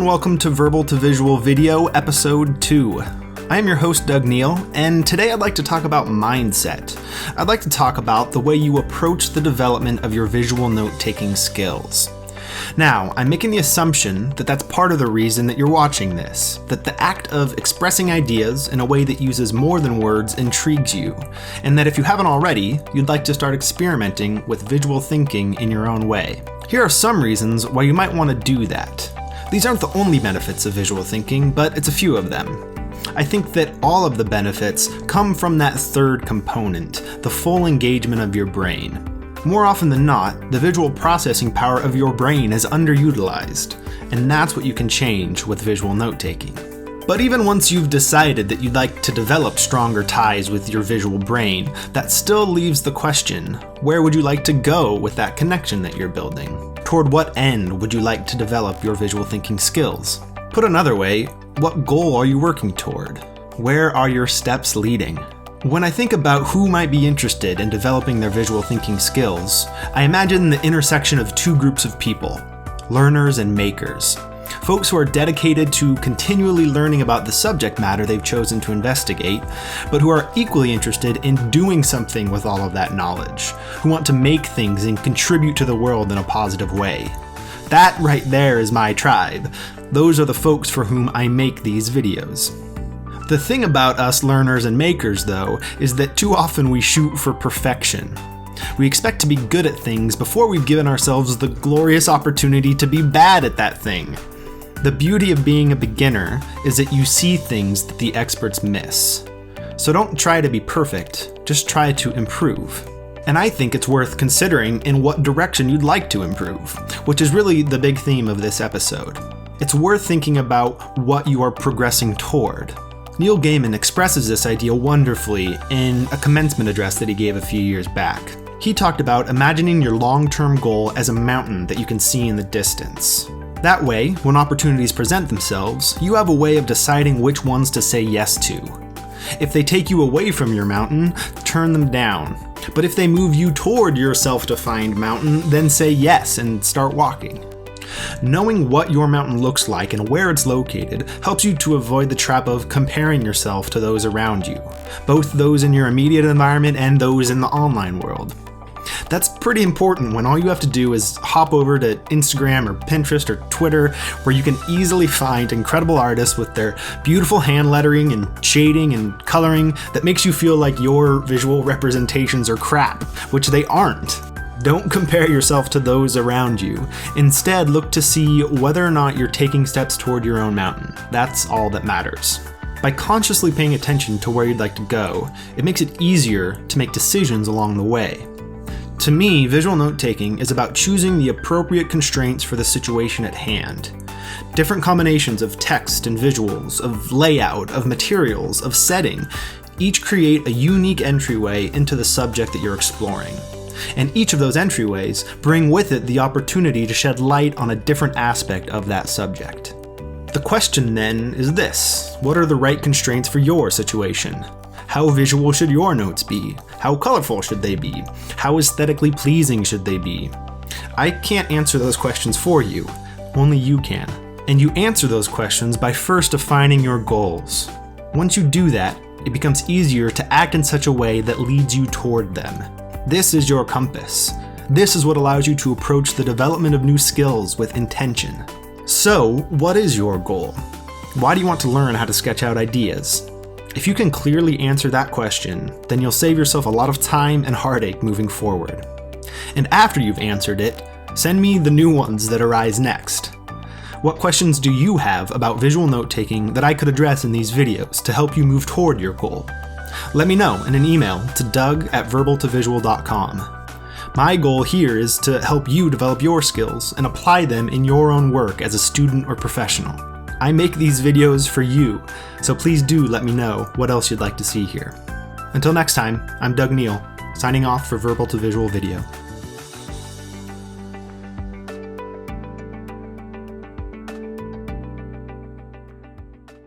and welcome to Verbal to Visual Video, Episode 2. I am your host, Doug Neill, and today I'd like to talk about mindset. I'd like to talk about the way you approach the development of your visual note-taking skills. Now, I'm making the assumption that that's part of the reason that you're watching this, that the act of expressing ideas in a way that uses more than words intrigues you, and that if you haven't already, you'd like to start experimenting with visual thinking in your own way. Here are some reasons why you might want to do that. These aren't the only benefits of visual thinking, but it's a few of them. I think that all of the benefits come from that third component, the full engagement of your brain. More often than not, the visual processing power of your brain is underutilized, and that's what you can change with visual note-taking. But even once you've decided that you'd like to develop stronger ties with your visual brain, that still leaves the question, where would you like to go with that connection that you're building? Toward what end would you like to develop your visual thinking skills? Put another way, what goal are you working toward? Where are your steps leading? When I think about who might be interested in developing their visual thinking skills, I imagine the intersection of two groups of people, learners and makers. Folks who are dedicated to continually learning about the subject matter they've chosen to investigate, but who are equally interested in doing something with all of that knowledge, who want to make things and contribute to the world in a positive way. That right there is my tribe. Those are the folks for whom I make these videos. The thing about us learners and makers, though, is that too often we shoot for perfection. We expect to be good at things before we've given ourselves the glorious opportunity to be bad at that thing. The beauty of being a beginner is that you see things that the experts miss. So don't try to be perfect, just try to improve. And I think it's worth considering in what direction you'd like to improve, which is really the big theme of this episode. It's worth thinking about what you are progressing toward. Neil Gaiman expresses this idea wonderfully in a commencement address that he gave a few years back. He talked about imagining your long-term goal as a mountain that you can see in the distance. That way, when opportunities present themselves, you have a way of deciding which ones to say yes to. If they take you away from your mountain, turn them down. But if they move you toward your self-defined mountain, then say yes and start walking. Knowing what your mountain looks like and where it's located helps you to avoid the trap of comparing yourself to those around you, both those in your immediate environment and those in the online world. That's pretty important when all you have to do is hop over to Instagram or Pinterest or Twitter, where you can easily find incredible artists with their beautiful hand lettering and shading and coloring that makes you feel like your visual representations are crap, which they aren't. Don't compare yourself to those around you. Instead, look to see whether or not you're taking steps toward your own mountain. That's all that matters. By consciously paying attention to where you'd like to go, it makes it easier to make decisions along the way. To me, visual note-taking is about choosing the appropriate constraints for the situation at hand. Different combinations of text and visuals, of layout, of materials, of setting, each create a unique entryway into the subject that you're exploring. And each of those entryways bring with it the opportunity to shed light on a different aspect of that subject. The question then is this: what are the right constraints for your situation? How visual should your notes be? How colorful should they be? How aesthetically pleasing should they be? I can't answer those questions for you. Only you can. And you answer those questions by first defining your goals. Once you do that, it becomes easier to act in such a way that leads you toward them. This is your compass. This is what allows you to approach the development of new skills with intention. So, what is your goal? Why do you want to learn how to sketch out ideas? If you can clearly answer that question, then you'll save yourself a lot of time and heartache moving forward. And after you've answered it, send me the new ones that arise next. What questions do you have about visual note-taking that I could address in these videos to help you move toward your goal? Let me know in an email to doug@verbaltovisual.com. My goal here is to help you develop your skills and apply them in your own work as a student or professional. I make these videos for you, so please do let me know what else you'd like to see here. Until next time, I'm Doug Neill, signing off for Verbal to Visual Video.